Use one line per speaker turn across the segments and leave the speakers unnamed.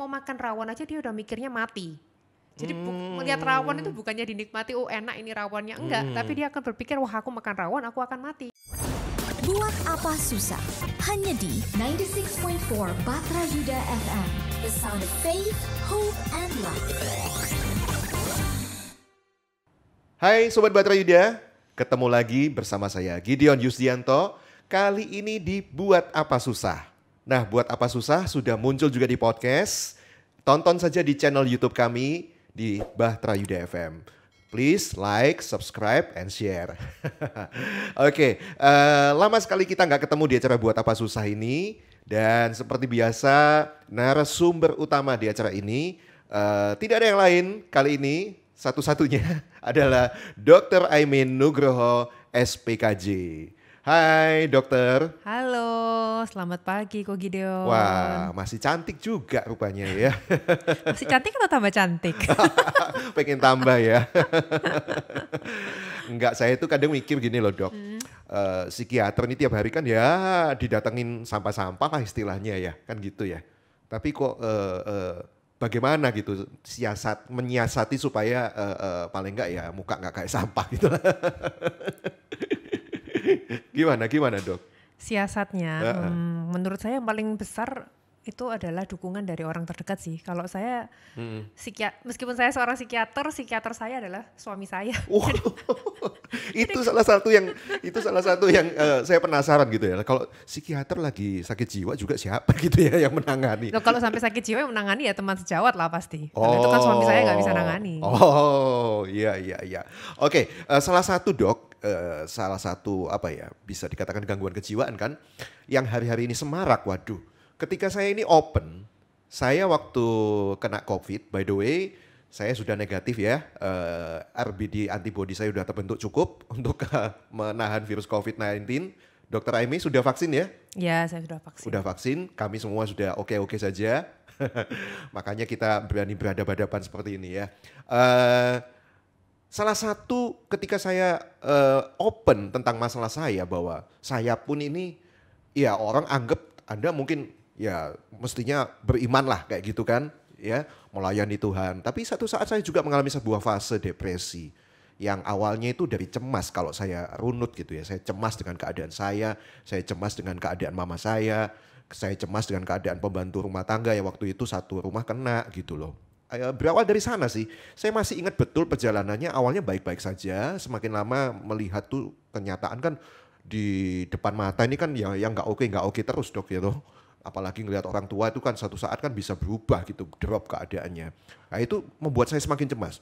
mau makan rawon aja dia udah mikirnya mati. Jadi melihat rawon itu bukannya dinikmati, oh enak ini rawonnya, enggak. Tapi dia akan berpikir, wah aku makan rawon, aku akan mati.
Buat apa susah? Hanya di 96.4 Batra Yuda FM. The sound of faith, hope, and love.
Hai Sobat Batra Yuda, ketemu lagi bersama saya Gideon Yusdianto. Kali ini di Buat Apa Susah. Nah, Buat Apa Susah sudah muncul juga di podcast. Tonton saja di channel YouTube kami di Batra Yuda FM. Please like, subscribe, and share. Oke, lama sekali kita nggak ketemu di acara Buat Apa Susah ini. Dan seperti biasa, narasumber utama di acara ini tidak ada yang lain kali ini. Satu-satunya adalah Dr. Aimin Nugroho, SPKJ. Hai dokter.
Halo, selamat pagi Ko Gideon.
Wah, masih cantik juga rupanya ya.
Masih cantik atau tambah cantik?
Pengen tambah ya. Enggak, saya itu kadang mikir gini loh dok. Psikiater ini tiap hari kan ya didatengin sampah-sampah lah istilahnya ya. Kan gitu ya. Tapi kok bagaimana gitu menyiasati supaya paling enggak ya muka enggak kayak sampah gitu lah. Gimana dok?
Siasatnya, menurut saya yang paling besar itu adalah dukungan dari orang terdekat sih. Kalau saya, meskipun saya seorang psikiater saya adalah suami saya.
Wow. Itu salah satu yang saya penasaran gitu ya. Kalau psikiater lagi sakit jiwa juga siapa gitu ya yang menangani?
Loh, kalau sampai sakit jiwa yang menangani ya teman sejawat lah pasti. Karena itu kan suami saya nggak bisa nangani.
Oh, iya. Oke, salah satu apa ya bisa dikatakan gangguan kejiwaan kan, yang hari-hari ini semarak. Waduh, ketika saya ini open, saya waktu kena COVID, by the way, saya sudah negatif ya, RBD antibody saya sudah terbentuk cukup untuk menahan virus COVID-19. Dokter Aimi sudah vaksin ya?
Ya, saya sudah vaksin.
Sudah vaksin, kami semua sudah oke-oke saja. Makanya kita berani berhadapan-hadapan seperti ini ya. Salah satu ketika saya open tentang masalah saya, bahwa saya pun ini ya orang anggap Anda mungkin ya mestinya beriman lah kayak gitu kan ya, melayani Tuhan. Tapi satu saat saya juga mengalami sebuah fase depresi yang awalnya itu dari cemas. Kalau saya runut gitu ya, saya cemas dengan keadaan saya cemas dengan keadaan mama saya cemas dengan keadaan pembantu rumah tangga yang waktu itu satu rumah kena gitu loh. Berawal dari sana sih, saya masih ingat betul perjalanannya awalnya baik-baik saja, semakin lama melihat tuh kenyataan kan di depan mata ini kan ya yang nggak oke terus dok gitu. Apalagi ngelihat orang tua itu kan satu saat kan bisa berubah gitu, drop keadaannya. Nah itu membuat saya semakin cemas,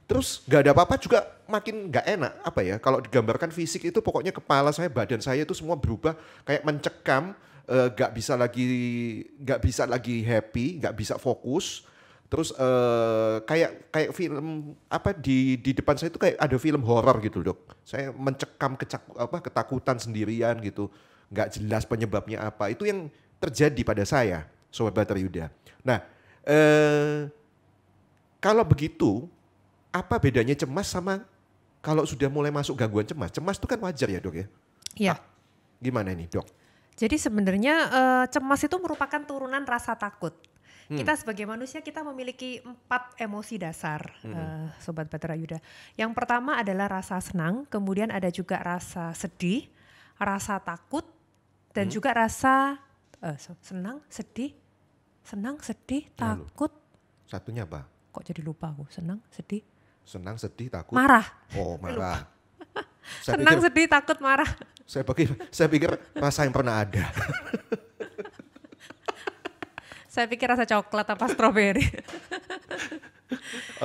terus nggak ada apa-apa juga makin nggak enak. Apa ya, kalau digambarkan fisik itu pokoknya kepala saya, badan saya itu semua berubah kayak mencekam. Gak bisa lagi happy, gak bisa fokus. Terus kayak film apa di depan saya itu kayak ada film horor gitu dok. Saya mencekam ketakutan sendirian gitu, gak jelas penyebabnya apa. Itu yang terjadi pada saya, Sobat Batra Yuda. Nah, kalau begitu, apa bedanya cemas sama kalau sudah mulai masuk gangguan cemas? Cemas itu kan wajar ya dok ya?
Iya.
Gimana nih dok?
Jadi sebenarnya cemas itu merupakan turunan rasa takut. Kita sebagai manusia kita memiliki 4 emosi dasar, Sobat Batra Yuda. Yang pertama adalah rasa senang, kemudian ada juga rasa sedih, rasa takut, dan juga rasa senang, sedih, takut.
Satunya apa?
Kok jadi lupa aku? Senang, sedih,
takut.
Marah.
Oh, marah.
Sedih, takut, marah.
Saya pikir rasa yang pernah ada.
Saya pikir rasa coklat apa stroberi.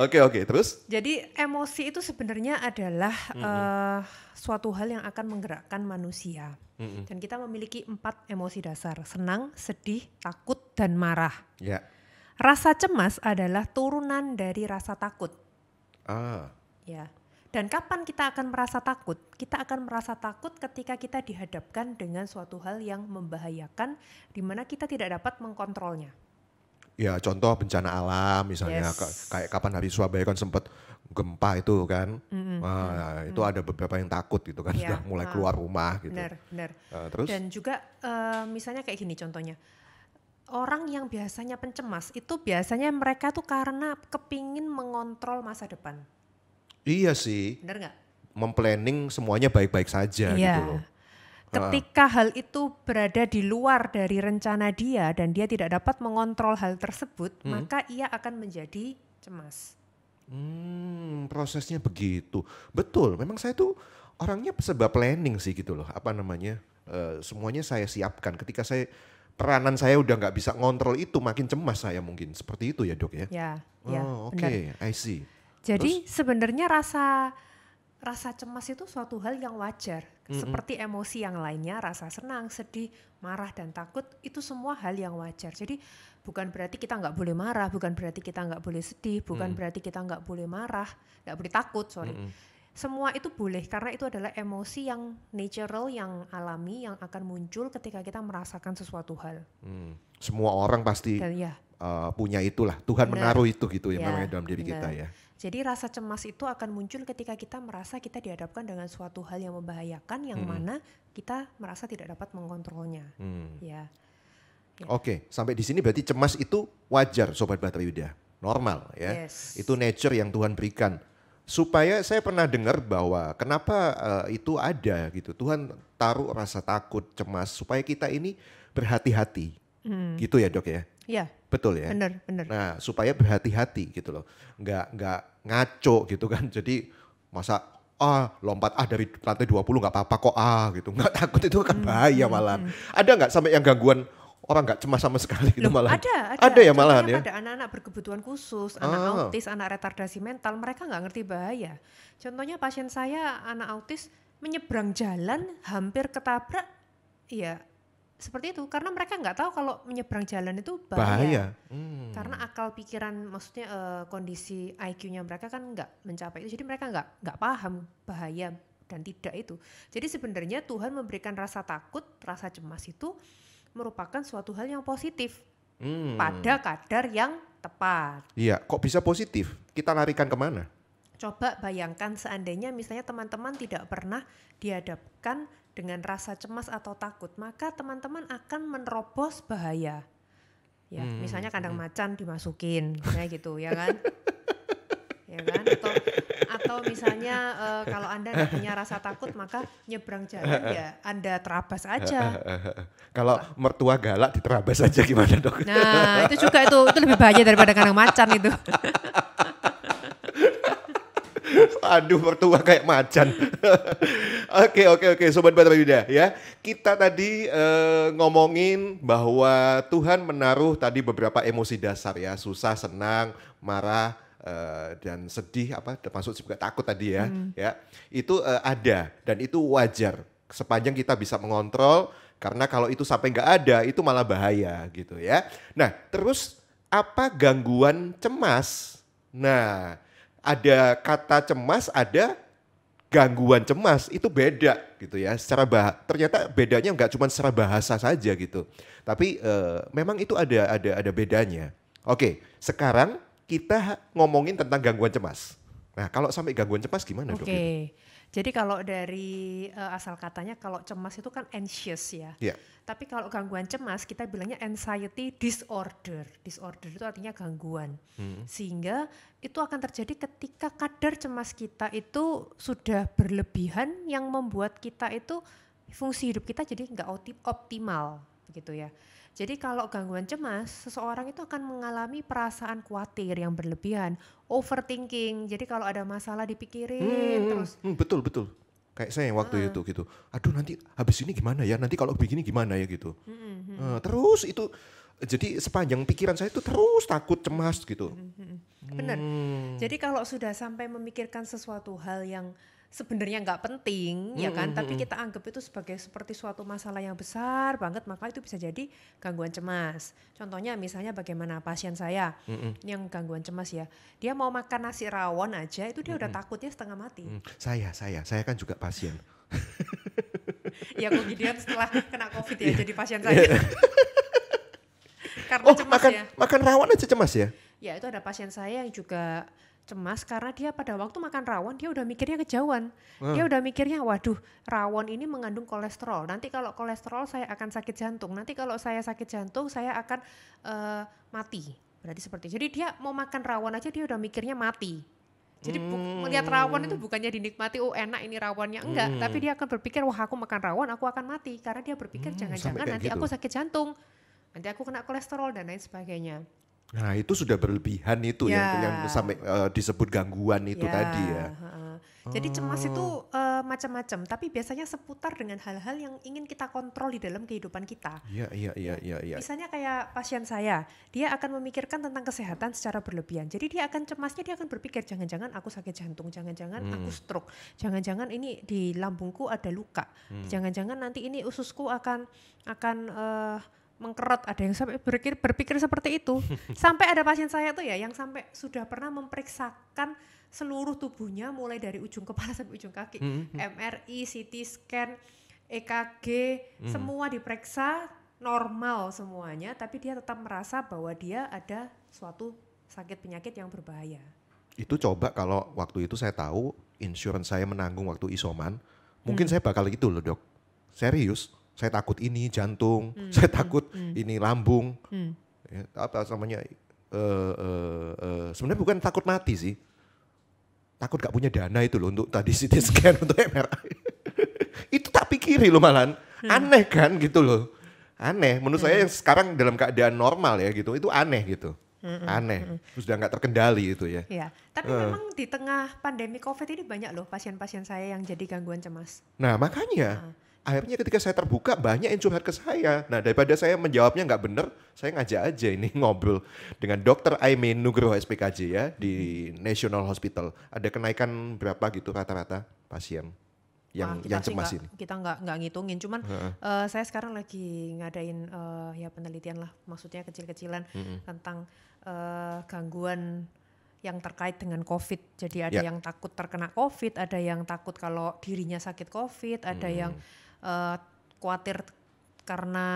Oke, terus?
Jadi emosi itu sebenarnya adalah suatu hal yang akan menggerakkan manusia. Dan kita memiliki 4 emosi dasar, senang, sedih, takut, dan marah.
Ya.
Rasa cemas adalah turunan dari rasa takut. Ya. Dan kapan kita akan merasa takut? Kita akan merasa takut ketika kita dihadapkan dengan suatu hal yang membahayakan, di mana kita tidak dapat mengkontrolnya.
Ya, contoh bencana alam misalnya, kayak kapan hari Surabaya kan sempat gempa itu kan, itu ada beberapa yang takut gitu kan, sudah mulai keluar rumah gitu.
Benar.
Terus?
Dan juga misalnya kayak gini contohnya, orang yang biasanya pencemas itu biasanya mereka tuh karena kepingin mengontrol masa depan.
Iya sih,
Bener nggak?
memplanning semuanya baik-baik saja gitu loh.
Ketika hal itu berada di luar dari rencana dia dan dia tidak dapat mengontrol hal tersebut, maka ia akan menjadi cemas.
Prosesnya begitu. Betul, memang saya tuh orangnya serba planning sih gitu loh. Apa namanya, semuanya saya siapkan. Ketika peranan saya udah nggak bisa ngontrol itu, makin cemas saya mungkin. Seperti itu ya dok ya?
Ya,
Oh oke,
benar.
I see.
Jadi sebenarnya rasa cemas itu suatu hal yang wajar. Seperti emosi yang lainnya, rasa senang, sedih, marah dan takut itu semua hal yang wajar. Jadi bukan berarti kita nggak boleh marah, bukan berarti kita nggak boleh sedih, bukan berarti kita nggak boleh marah, nggak boleh takut, sorry. Semua itu boleh karena itu adalah emosi yang natural, yang alami, yang akan muncul ketika kita merasakan sesuatu hal.
Semua orang pasti
Dan ya,
punya itulah. Tuhan
benar.
menaruh itu gitu ya,
Ya,
namanya dalam diri
benar.
kita ya.
Jadi rasa cemas itu akan muncul ketika kita merasa kita dihadapkan dengan suatu hal yang membahayakan, yang mana kita merasa tidak dapat mengontrolnya. Ya.
Oke, sampai di sini berarti cemas itu wajar Sobat Batra Yuda. Normal ya.
Yes.
Itu nature yang Tuhan berikan. Supaya saya pernah dengar bahwa kenapa itu ada gitu. Tuhan taruh rasa takut, cemas supaya kita ini berhati-hati. Gitu ya dok ya?
Ya,
Betul ya?
benar.
Nah supaya berhati-hati gitu loh. Nggak ngaco gitu kan. Jadi masa lompat dari lantai 20 nggak apa-apa kok gitu. Nggak takut itu kan bahaya malahan. Ada nggak sampai yang gangguan orang nggak cemas sama sekali gitu
Loh,
malahan?
ada
Ya malahan ya?
pada anak-anak berkebutuhan khusus, anak autis, anak retardasi mental, mereka nggak ngerti bahaya. Contohnya pasien saya anak autis menyeberang jalan hampir ketabrak, ya seperti itu karena mereka nggak tahu kalau menyeberang jalan itu bahaya. Karena akal pikiran, maksudnya kondisi IQ-nya mereka kan nggak mencapai itu, jadi mereka nggak paham bahaya dan tidak itu. Jadi sebenarnya Tuhan memberikan rasa takut, rasa cemas itu merupakan suatu hal yang positif pada kadar yang tepat.
Iya, kok bisa positif? Kita larikan kemana?
Coba bayangkan seandainya misalnya teman-teman tidak pernah dihadapkan dengan rasa cemas atau takut, maka teman-teman akan menerobos bahaya. Ya, misalnya kandang macan dimasukin, kayak gitu, ya kan? Ya kan? Atau misalnya kalau Anda tidak punya rasa takut, maka nyebrang jalan ya Anda terabas aja.
Kalau mertua galak diterabas aja gimana dok?
Nah, itu juga itu lebih bahaya daripada kandang macan itu.
Aduh, mertua kayak macan. Oke, Sobat Batra Yuda ya. Kita tadi ngomongin bahwa Tuhan menaruh tadi beberapa emosi dasar ya, susah, senang, marah, dan sedih, termasuk juga takut tadi ya. Ya, itu ada dan itu wajar sepanjang kita bisa mengontrol. Karena kalau itu sampai nggak ada, itu malah bahaya gitu ya. Nah, terus apa gangguan cemas? Nah, ada kata cemas, ada gangguan cemas, itu beda gitu ya. Ternyata bedanya nggak cuma secara bahasa saja gitu. Tapi memang itu ada bedanya. Oke, sekarang kita ngomongin tentang gangguan cemas. Nah, kalau sampai gangguan cemas gimana dok?
Oke. Jadi kalau dari asal katanya kalau cemas itu kan anxious ya.
Yeah.
Tapi kalau gangguan cemas kita bilangnya anxiety disorder. Disorder itu artinya gangguan. Sehingga itu akan terjadi ketika kadar cemas kita itu sudah berlebihan yang membuat kita itu fungsi hidup kita jadi nggak optimal gitu ya. Jadi kalau gangguan cemas, seseorang itu akan mengalami perasaan khawatir yang berlebihan, overthinking. Jadi kalau ada masalah dipikirin terus.
Betul. Kayak saya waktu itu gitu. Aduh nanti habis ini gimana ya? Nanti kalau begini gimana ya gitu. Terus itu jadi sepanjang pikiran saya itu terus takut, cemas gitu.
Benar. Jadi kalau sudah sampai memikirkan sesuatu hal yang sebenarnya nggak penting ya kan, tapi kita anggap itu seperti suatu masalah yang besar banget, maka itu bisa jadi gangguan cemas. Contohnya misalnya bagaimana pasien saya yang gangguan cemas ya, dia mau makan nasi rawon aja itu dia udah takutnya setengah mati.
Saya kan juga pasien.
Ya kok Gideon setelah kena COVID ya jadi pasien saya. Karena cemas ya.
Makan rawon aja cemas ya?
Ya itu ada pasien saya yang juga cemas karena dia pada waktu makan rawon dia udah mikirnya kejauhan. Dia udah mikirnya waduh rawon ini mengandung kolesterol. Nanti kalau kolesterol saya akan sakit jantung. Nanti kalau saya sakit jantung saya akan mati. Berarti seperti itu. Jadi dia mau makan rawon aja dia udah mikirnya mati. Jadi melihat rawon itu bukannya dinikmati, oh enak ini rawonnya, enggak. Tapi dia akan berpikir wah aku makan rawon aku akan mati. Karena dia berpikir jangan-jangan nanti aku sakit jantung. Nanti aku kena kolesterol dan lain sebagainya.
Nah itu sudah berlebihan itu yang sampai disebut gangguan itu tadi ya.
Jadi cemas itu macam-macam, tapi biasanya seputar dengan hal-hal yang ingin kita kontrol di dalam kehidupan kita.
Iya.
Misalnya kayak pasien saya, dia akan memikirkan tentang kesehatan secara berlebihan. Jadi dia akan cemasnya, dia akan berpikir jangan-jangan aku sakit jantung, jangan-jangan aku stroke, jangan-jangan ini di lambungku ada luka, jangan-jangan nanti ini ususku akan mengkerut, ada yang sampai berpikir seperti itu. Sampai ada pasien saya tuh ya yang sampai sudah pernah memeriksakan seluruh tubuhnya mulai dari ujung kepala sampai ujung kaki. MRI, CT scan, EKG, semua diperiksa normal semuanya, tapi dia tetap merasa bahwa dia ada suatu sakit penyakit yang berbahaya.
Itu coba kalau waktu itu saya tahu insurance saya menanggung waktu isoman, mungkin saya bakal gitu loh dok, serius. Saya takut ini jantung, saya takut ini lambung, ya, apa namanya? Sebenarnya bukan takut mati sih, takut gak punya dana itu loh untuk tadi CT scan untuk MRI. Itu tak pikiri loh malahan, aneh kan gitu loh, aneh. Menurut saya yang sekarang dalam keadaan normal ya gitu, itu aneh gitu, aneh, sudah nggak terkendali itu ya.
Ya, tapi memang di tengah pandemi COVID ini banyak loh pasien-pasien saya yang jadi gangguan cemas.
Nah makanya. Akhirnya ketika saya terbuka banyak yang curhat ke saya. Nah daripada saya menjawabnya nggak bener, saya ngajak aja ini ngobrol dengan Dr. Aimin Nugroho SPKJ ya di National Hospital. Ada kenaikan berapa gitu rata-rata pasien yang cemas ini?
Kita nggak ngitungin, cuman saya sekarang lagi ngadain ya penelitian lah, maksudnya kecil-kecilan tentang gangguan yang terkait dengan COVID. Jadi ada yang takut terkena COVID, ada yang takut kalau dirinya sakit COVID, ada yang khawatir karena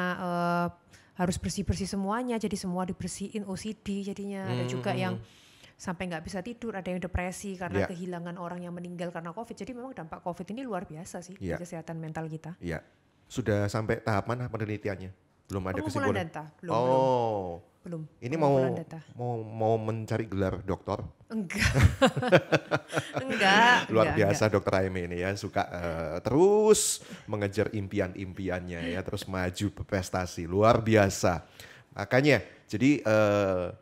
harus bersih-bersih semuanya, jadi semua dibersihin, OCD jadinya. Ada juga yang sampai nggak bisa tidur, ada yang depresi karena kehilangan orang yang meninggal karena COVID. Jadi memang dampak COVID ini luar biasa sih di kesehatan mental kita. Iya.
Sudah sampai tahap mana penelitiannya? Belum ada kesimpulan?
Data, belum. Ini
mau mencari gelar doktor?
Enggak.
Luar biasa Dokter Aimin ini ya, suka terus mengejar impian-impiannya ya, terus maju berprestasi, luar biasa. Makanya jadi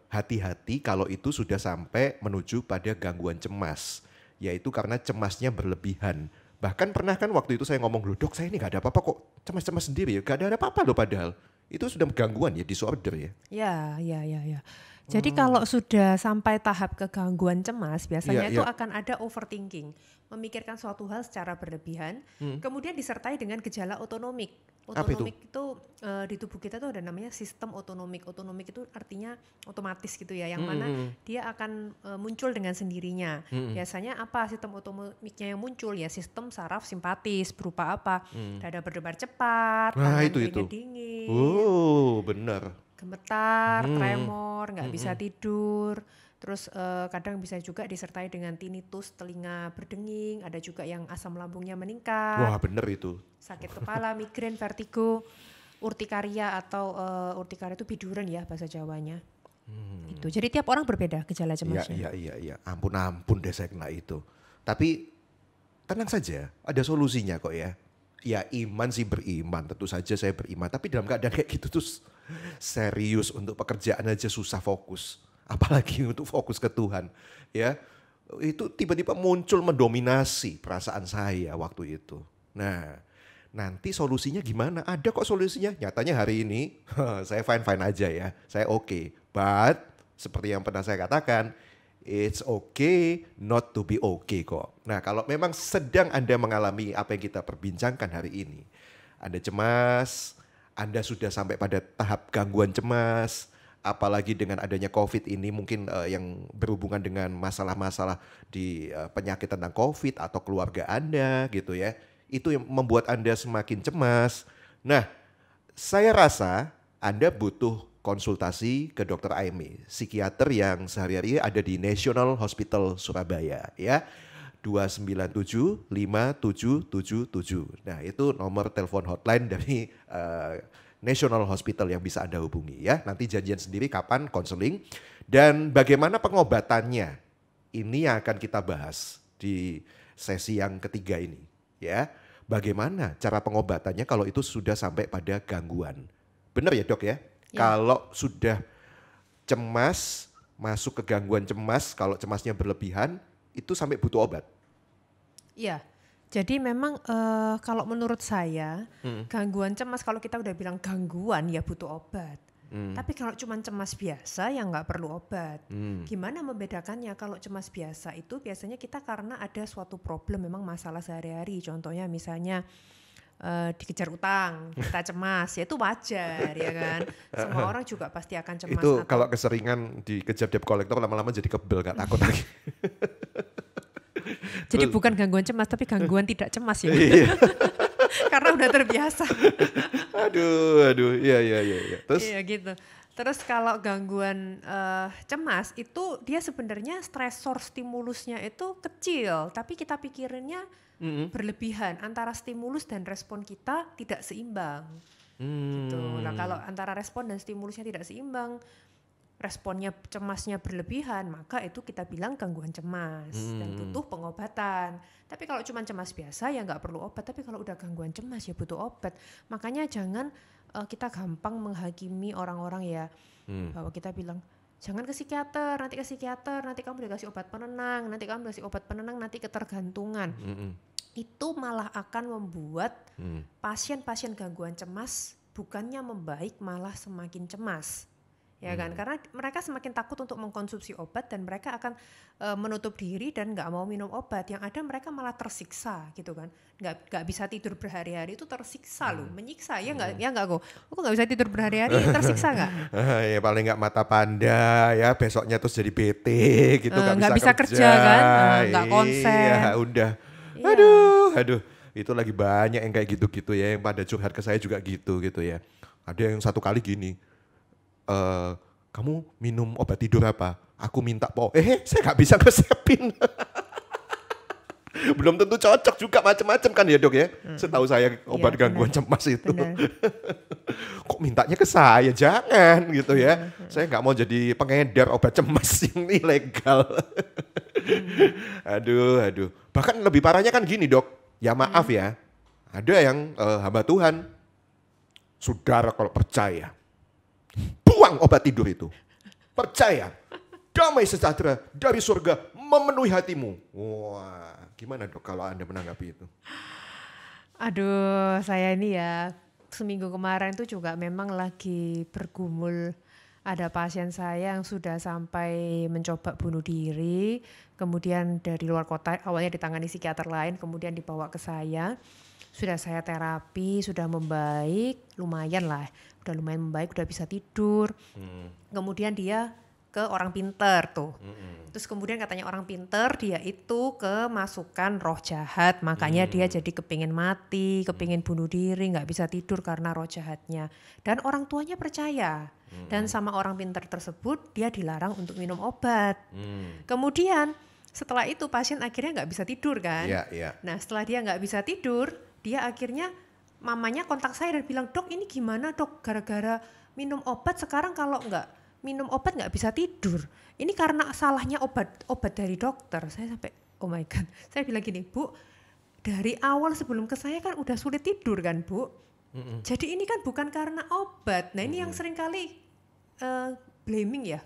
hati-hati kalau itu sudah sampai menuju pada gangguan cemas, yaitu karena cemasnya berlebihan. Bahkan pernah kan waktu itu saya ngomong, loh dok saya ini gak ada apa-apa kok, cemas-cemas sendiri ya, gak ada apa-apa loh padahal. Itu sudah gangguan ya, disorder ya?
Ya. Jadi kalau sudah sampai tahap kegangguan cemas, biasanya itu akan ada overthinking, memikirkan suatu hal secara berlebihan, kemudian disertai dengan gejala otonomik. Otonomik itu di tubuh kita tuh ada namanya sistem otonomik. Otonomik itu artinya otomatis gitu ya, yang mana dia akan muncul dengan sendirinya. Biasanya apa sistem otonomiknya yang muncul ya, sistem saraf simpatis berupa apa? Dada berdebar cepat, tangan keringat dingin.
Oh, benar.
Gemetar, tremor, nggak bisa tidur, terus kadang bisa juga disertai dengan tinnitus, telinga berdenging, ada juga yang asam lambungnya meningkat.
Wah bener itu.
Sakit kepala, migrain, vertigo, urtikaria atau urtikaria itu biduran ya bahasa Jawanya. Itu. Jadi tiap orang berbeda gejala cemasnya.
Iya. Ampun deh saya kena itu. Tapi tenang saja, ada solusinya kok ya. Ya iman sih beriman, tentu saja saya beriman. Tapi dalam keadaan kayak gitu terus serius untuk pekerjaan aja susah fokus. Apalagi untuk fokus ke Tuhan. Ya, itu tiba-tiba muncul mendominasi perasaan saya waktu itu. Nah, nanti solusinya gimana? Ada kok solusinya. Nyatanya hari ini saya fine-fine aja ya. Saya oke. But seperti yang pernah saya katakan, it's okay not to be okay kok. Nah kalau memang sedang Anda mengalami apa yang kita perbincangkan hari ini, Anda cemas, Anda sudah sampai pada tahap gangguan cemas, apalagi dengan adanya COVID ini mungkin yang berhubungan dengan masalah-masalah di penyakit tentang COVID atau keluarga Anda gitu ya, itu yang membuat Anda semakin cemas. Nah saya rasa Anda butuh konsultasi ke Dr. Aimee, psikiater yang sehari-hari ada di National Hospital Surabaya ya. 297-5777. Nah, itu nomor telepon hotline dari National Hospital yang bisa Anda hubungi ya. Nanti janjian sendiri kapan konseling dan bagaimana pengobatannya. Ini yang akan kita bahas di sesi yang ketiga ini ya. Bagaimana cara pengobatannya kalau itu sudah sampai pada gangguan. Benar ya, Dok ya? Kalau sudah cemas, masuk ke gangguan cemas, kalau cemasnya berlebihan, itu sampai butuh obat.
Iya, jadi memang kalau menurut saya gangguan cemas kalau kita udah bilang gangguan ya butuh obat. Tapi kalau cuma cemas biasa ya nggak perlu obat. Gimana membedakannya? Kalau cemas biasa itu biasanya kita karena ada suatu problem memang masalah sehari-hari. Contohnya misalnya dikejar utang, kita cemas, ya itu wajar ya kan. Semua orang juga pasti akan cemas.
Itu kalau keseringan dikejar debt collector lama-lama jadi kebel, gak takut lagi.
Jadi bukan gangguan cemas tapi gangguan tidak cemas ya. Karena udah terbiasa.
Aduh, iya. Terus?
Iya gitu. Terus kalau gangguan cemas itu dia sebenarnya stresor stimulusnya itu kecil, tapi kita pikirinnya berlebihan. Antara stimulus dan respon kita tidak seimbang. Gitu. Nah kalau antara respon dan stimulusnya tidak seimbang, responnya cemasnya berlebihan, maka itu kita bilang gangguan cemas dan butuh pengobatan. Tapi kalau cuma cemas biasa ya nggak perlu obat. Tapi kalau udah gangguan cemas ya butuh obat. Makanya jangan kita gampang menghakimi orang-orang ya, bahwa kita bilang jangan ke psikiater, nanti kamu dikasih obat penenang, nanti ketergantungan. Itu malah akan membuat pasien-pasien gangguan cemas bukannya membaik malah semakin cemas. Ya kan, karena mereka semakin takut untuk mengkonsumsi obat dan mereka akan menutup diri dan nggak mau minum obat. Yang ada mereka malah tersiksa gitu kan, nggak bisa tidur berhari-hari itu tersiksa loh, menyiksa ya nggak kok nggak bisa tidur berhari-hari tersiksa nggak?
Ya paling nggak mata panda ya, besoknya terus jadi bete gitu,
nggak bisa kerja kan, nggak konsen.
Ya udah, aduh, itu lagi banyak yang kayak gitu-gitu ya, yang pada curhat ke saya juga gitu ya. Ada yang satu kali gini. Kamu minum obat tidur apa? Aku minta saya nggak bisa resepin. Belum tentu cocok juga, macam-macam kan ya Dok ya. Setahu saya obat gangguan cemas itu. Kok mintanya ke saya? Jangan gitu ya. Saya nggak mau jadi pengedar obat cemas yang ilegal. Aduh. Bahkan lebih parahnya kan gini Dok. Ya maaf ya. Ada yang hamba Tuhan. Saudara kalau percaya, buang obat tidur itu. Percaya, damai sejahtera dari surga memenuhi hatimu. Wah, gimana Dok kalau Anda menanggapi itu?
Aduh, saya ini ya seminggu kemarin tuh juga memang lagi bergumul. Ada pasien saya yang sudah sampai mencoba bunuh diri, kemudian dari luar kota, awalnya ditangani psikiater lain, kemudian dibawa ke saya. Sudah saya terapi, sudah membaik, lumayan membaik, udah bisa tidur. Kemudian dia ke orang pinter tuh. Terus kemudian katanya orang pinter dia itu kemasukan roh jahat, makanya dia jadi kepingin mati, kepingin bunuh diri, gak bisa tidur karena roh jahatnya. Dan orang tuanya percaya. Dan sama orang pinter tersebut dia dilarang untuk minum obat. Kemudian setelah itu pasien akhirnya gak bisa tidur kan. Nah setelah dia gak bisa tidur, dia akhirnya mamanya kontak saya dan bilang, Dok ini gimana Dok, gara-gara minum obat sekarang kalau nggak minum obat nggak bisa tidur. Ini karena salahnya obat dari dokter. Saya sampai oh my God. Saya bilang gini, Bu, dari awal sebelum ke saya kan udah sulit tidur kan Bu. Jadi ini kan bukan karena obat. Nah ini yang seringkali blaming ya,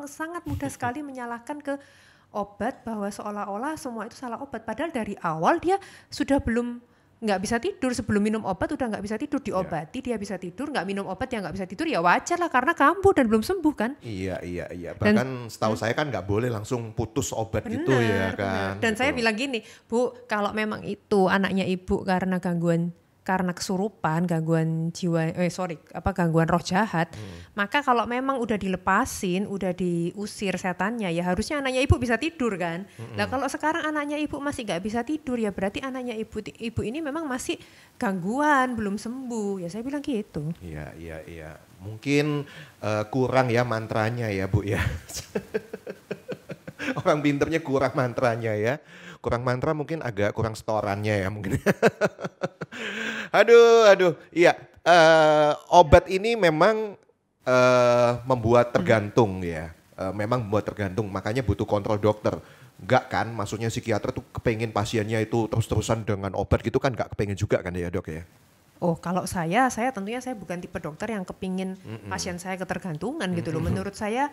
sangat mudah sekali menyalahkan ke obat bahwa seolah-olah semua itu salah obat. Padahal dari awal dia sudah nggak bisa tidur, sebelum minum obat udah nggak bisa tidur, diobati dia bisa tidur, nggak minum obat ya nggak bisa tidur, ya wajar lah karena kambuh dan belum sembuh kan.
Iya. Bahkan setahu saya kan nggak boleh langsung putus obat gitu ya kan.
Dan
gitu.
saya bilang gini, Bu, kalau memang itu anaknya Ibu karena kesurupan, gangguan roh jahat, maka kalau memang udah dilepasin, udah diusir setannya, ya harusnya anaknya Ibu bisa tidur kan. Nah kalau sekarang anaknya Ibu masih gak bisa tidur, ya berarti anaknya Ibu ini memang masih gangguan, belum sembuh. Ya saya bilang gitu.
Iya. Mungkin kurang ya mantranya ya Bu ya. Orang pinternya kurang mantranya ya. Kurang mantra mungkin agak kurang setorannya ya mungkin. Aduh. Iya, obat ini memang membuat tergantung ya. Memang membuat tergantung, makanya butuh kontrol dokter. Enggak kan, maksudnya psikiater tuh kepengen pasiennya itu terus-terusan dengan obat gitu kan enggak kepengen juga kan ya dok ya?
Oh kalau saya tentunya saya bukan tipe dokter yang kepingin pasien saya ketergantungan gitu loh. Menurut saya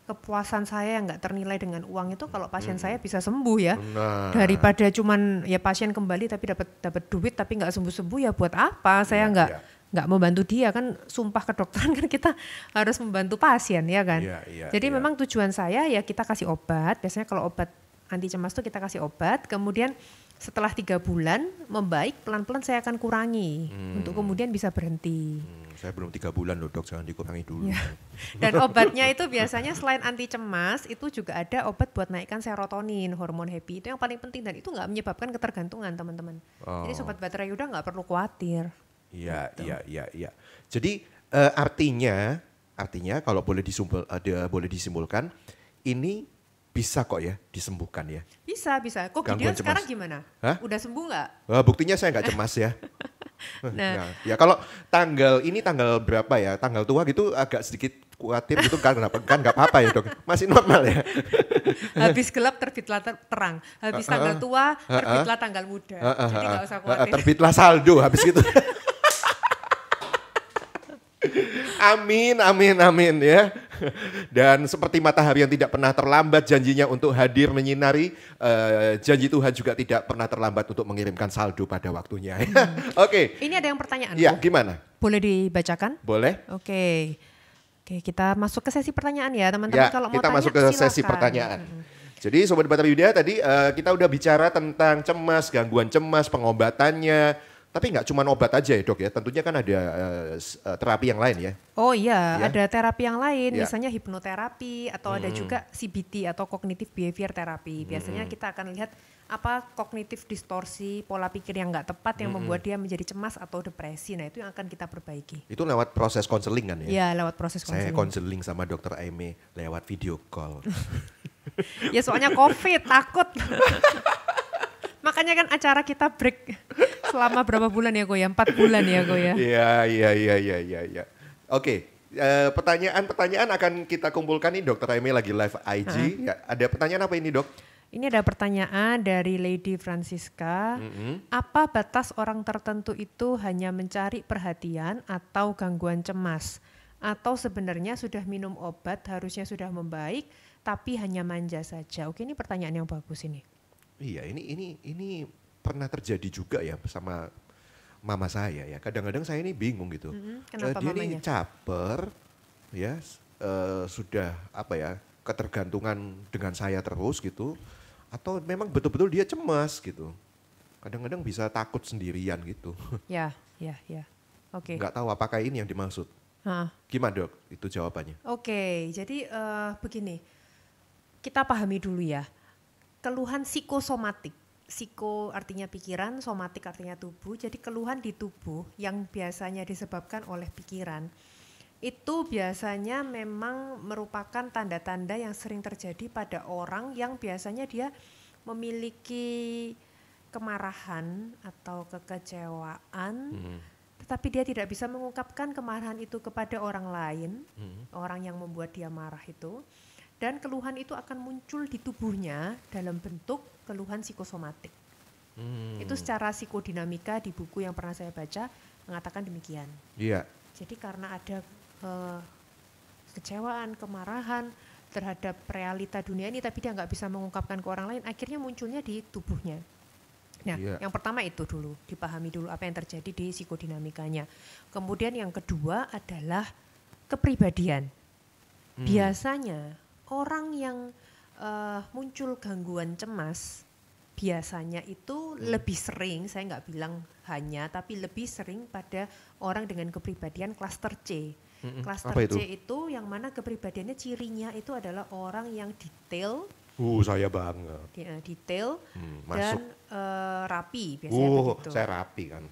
kepuasan saya yang nggak ternilai dengan uang itu kalau pasien saya bisa sembuh ya.
Nah.
Daripada cuman ya pasien kembali tapi dapat duit tapi nggak sembuh-sembuh ya buat apa? Saya nggak membantu dia kan, sumpah kedokteran kan kita harus membantu pasien ya kan. Jadi memang tujuan saya ya kita kasih obat. Biasanya kalau obat anti cemas tuh kita kasih obat, kemudian setelah 3 bulan membaik, pelan-pelan saya akan kurangi untuk kemudian bisa berhenti.
Saya belum 3 bulan loh dok, jangan dikurangi dulu.
Ya. Dan obatnya itu biasanya selain anti cemas itu juga ada obat buat naikkan serotonin, hormon happy, itu yang paling penting dan itu nggak menyebabkan ketergantungan teman-teman. Jadi Sobat Bahtera Yuda nggak perlu khawatir.
Iya. Jadi artinya kalau boleh disimpulkan ini bisa kok ya disembuhkan ya.
Bisa. Kok Gideon sekarang gimana?
Hah?
Udah sembuh nggak?
Buktinya saya nggak cemas ya. Nah, ya kalau tanggal berapa ya? Tanggal tua gitu agak sedikit khawatir gitu kan nggak apa-apa ya dok. Masih normal ya.
Habis gelap terbitlah terang. Habis tanggal tua terbitlah tanggal muda. Jadi nggak usah khawatir.
Terbitlah saldo habis gitu. Amin ya. Dan seperti matahari yang tidak pernah terlambat janjinya untuk hadir menyinari, janji Tuhan juga tidak pernah terlambat untuk mengirimkan saldo pada waktunya. Oke.
Ini ada yang pertanyaan.
Iya, gimana?
Boleh dibacakan?
Boleh.
Oke, kita masuk ke sesi pertanyaan ya teman-teman.
Ya,
kalau mau
kita
tanya
masuk ke sesi pertanyaan. Jadi Sobat Bahtera Yuda tadi kita udah bicara tentang cemas, gangguan cemas, pengobatannya. Tapi nggak cuma obat aja ya dok ya, tentunya kan ada terapi yang lain ya.
Oh iya, ada terapi yang lain,
Ya.
misalnya hipnoterapi atau ada juga CBT atau cognitive behavior therapy. Biasanya kita akan lihat apa kognitif distorsi, pola pikir yang nggak tepat yang membuat dia menjadi cemas atau depresi. Nah itu yang akan kita perbaiki.
Itu lewat proses konseling kan ya?
Iya, lewat proses
Saya
konseling.
konseling sama dokter Aime lewat video call.
Ya soalnya COVID, takut. Makanya kan acara kita break selama berapa bulan ya Go ya? 4 bulan ya Go ya?
Iya. Oke, pertanyaan akan kita kumpulkan nih dokter Aime lagi live IG. Ya, ada pertanyaan apa ini dok?
Ini ada pertanyaan dari Lady Francisca. Apa batas orang tertentu itu hanya mencari perhatian atau gangguan cemas? Atau sebenarnya sudah minum obat harusnya sudah membaik tapi hanya manja saja? Oke, ini pertanyaan yang bagus ini.
Iya, ini pernah terjadi juga ya sama mama saya ya. Kadang-kadang saya ini bingung gitu.
Kenapa
dia
mamanya?
ini caper ya, sudah apa ya, ketergantungan dengan saya terus gitu. Atau memang betul-betul dia cemas gitu. Kadang-kadang bisa takut sendirian gitu.
Ya. Oke.
Nggak tahu apakah ini yang dimaksud. Gimana dok itu jawabannya?
Oke, jadi begini. Kita pahami dulu ya. Keluhan psikosomatik. Psiko artinya pikiran, somatik artinya tubuh. Jadi keluhan di tubuh yang biasanya disebabkan oleh pikiran itu biasanya memang merupakan tanda-tanda yang sering terjadi pada orang yang biasanya dia memiliki kemarahan atau kekecewaan, tetapi dia tidak bisa mengungkapkan kemarahan itu kepada orang lain, orang yang membuat dia marah itu. Dan keluhan itu akan muncul di tubuhnya dalam bentuk keluhan psikosomatik. Itu secara psikodinamika di buku yang pernah saya baca mengatakan demikian.
Iya.
Jadi karena ada kekecewaan, kemarahan terhadap realita dunia ini tapi dia nggak bisa mengungkapkan ke orang lain, akhirnya munculnya di tubuhnya. Nah, yang pertama itu dulu, dipahami dulu apa yang terjadi di psikodinamikanya. Kemudian yang kedua adalah kepribadian. Biasanya orang yang muncul gangguan cemas biasanya itu lebih sering, saya nggak bilang hanya, tapi lebih sering pada orang dengan kepribadian klaster C. Klaster C itu yang mana kepribadiannya cirinya itu adalah orang yang detail.
Saya banget.
Detail dan
masuk.
rapi biasanya begitu.
Saya rapi kan.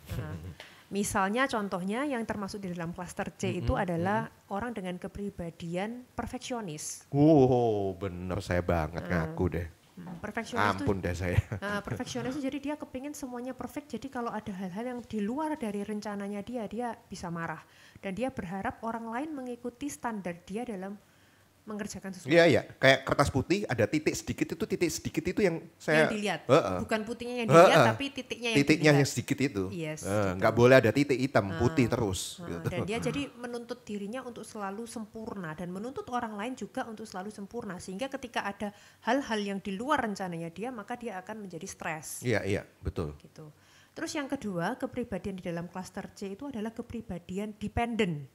Misalnya contohnya yang termasuk di dalam klaster C itu adalah orang dengan kepribadian perfeksionis.
Bener saya banget ngaku deh.
Perfeksionis
Ampun deh saya.
Perfeksionis itu jadi dia kepingin semuanya perfect. Jadi kalau ada hal-hal yang di luar dari rencananya dia bisa marah. Dan dia berharap orang lain mengikuti standar dia dalam mengerjakan sesuatu.
Iya, kayak kertas putih ada titik sedikit itu yang saya
dilihat. Bukan putihnya yang dilihat tapi titiknya
yang sedikit itu.
Yes,
nggak boleh ada titik hitam putih terus. Gitu.
Dan dia jadi menuntut dirinya untuk selalu sempurna dan menuntut orang lain juga untuk selalu sempurna, sehingga ketika ada hal-hal yang di luar rencananya dia, maka dia akan menjadi stres.
Iya, betul.
Gitu. Terus yang kedua, kepribadian di dalam klaster C itu adalah kepribadian dependent.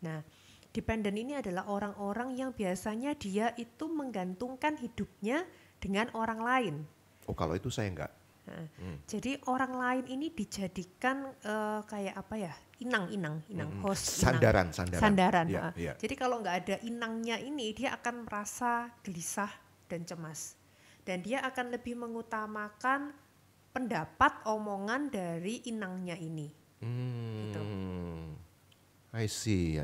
Nah, dependent ini adalah orang-orang yang biasanya dia itu menggantungkan hidupnya dengan orang lain.
Oh, kalau itu saya enggak.
Jadi orang lain ini dijadikan kayak apa ya, inang, host, sandaran.
Ya.
Jadi kalau nggak ada inangnya ini, dia akan merasa gelisah dan cemas, dan dia akan lebih mengutamakan pendapat omongan dari inangnya ini. Gitu.
I see.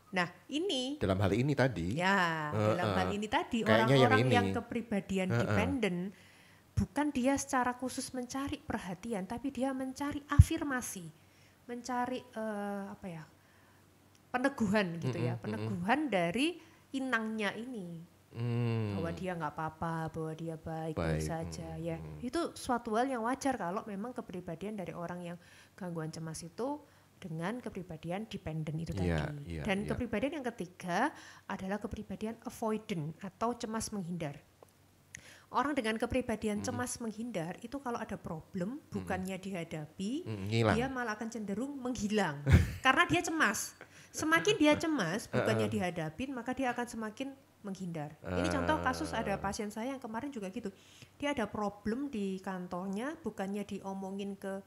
Nah ini
dalam hal ini tadi.
Ya, dalam hal ini tadi orang-orang yang kepribadian dependent, bukan dia secara khusus mencari perhatian, tapi dia mencari afirmasi, mencari peneguhan gitu ya, peneguhan dari inangnya ini, bahwa dia nggak apa-apa, bahwa dia baik saja ya. Itu suatu hal yang wajar kalau memang kepribadian dari orang yang gangguan cemas itu dengan kepribadian dependent itu tadi. Dan kepribadian yang ketiga adalah kepribadian avoidant atau cemas menghindar. Orang dengan kepribadian cemas menghindar itu kalau ada problem bukannya dihadapi, dia malah akan cenderung menghilang karena dia cemas. Semakin dia cemas bukannya dihadapin, maka dia akan semakin menghindar. Ini contoh kasus ada pasien saya yang kemarin juga gitu. Dia ada problem di kantornya, bukannya diomongin ke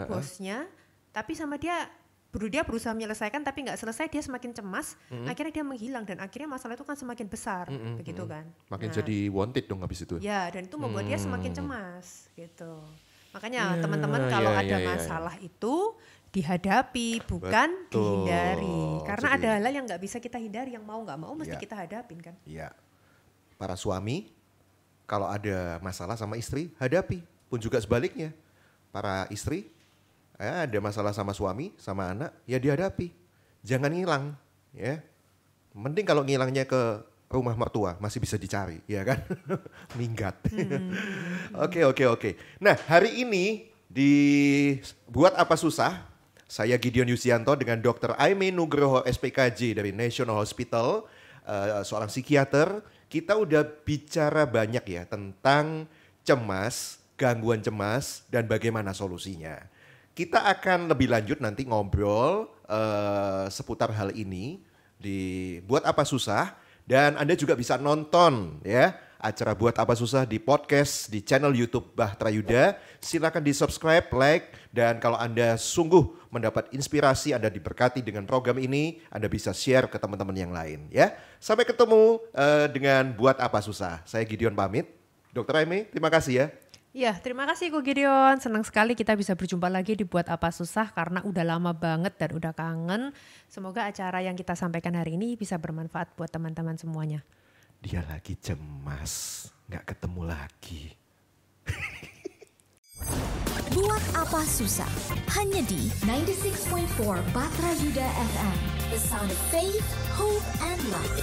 bosnya, tapi sama dia berusaha menyelesaikan tapi nggak selesai, dia semakin cemas, akhirnya dia menghilang dan akhirnya masalah itu kan semakin besar, begitu kan.
Makin jadi wanted dong habis itu.
Ya, dan itu membuat dia semakin cemas gitu. Makanya teman-teman kalau ada masalah itu dihadapi, bukan dihindari. Karena ada hal-hal yang nggak bisa kita hindari, yang mau nggak mau mesti kita hadapin kan.
Iya. Para suami kalau ada masalah sama istri, hadapi. Pun juga sebaliknya. Para istri ada masalah sama suami, sama anak, ya dihadapi. Jangan ngilang, ya. Mending kalau ngilangnya ke rumah mertua, masih bisa dicari, ya kan? Minggat. Oke. Nah, hari ini di Buat Apa Susah, saya Gideon Yusianto dengan Dr. Aimee Nugroho SPKJ dari National Hospital, seorang psikiater. Kita udah bicara banyak ya tentang cemas, gangguan cemas, dan bagaimana solusinya. Kita akan lebih lanjut nanti ngobrol seputar hal ini di Buat Apa Susah, dan Anda juga bisa nonton ya acara Buat Apa Susah di podcast di channel YouTube Bahtera Yuda. Silakan di-subscribe, like, dan kalau Anda sungguh mendapat inspirasi, Anda diberkati dengan program ini, Anda bisa share ke teman-teman yang lain ya. Sampai ketemu dengan Buat Apa Susah. Saya Gideon pamit. Dr. Aimee, terima kasih ya.
Ya, terima kasih Ko Gideon. Senang sekali kita bisa berjumpa lagi di Buat Apa Susah karena udah lama banget dan udah kangen. Semoga acara yang kita sampaikan hari ini bisa bermanfaat buat teman-teman semuanya.
Dia lagi cemas, nggak ketemu lagi.
Buat Apa Susah, hanya di 96.4 Bahtera Yuda FM. The sound of faith, hope and love.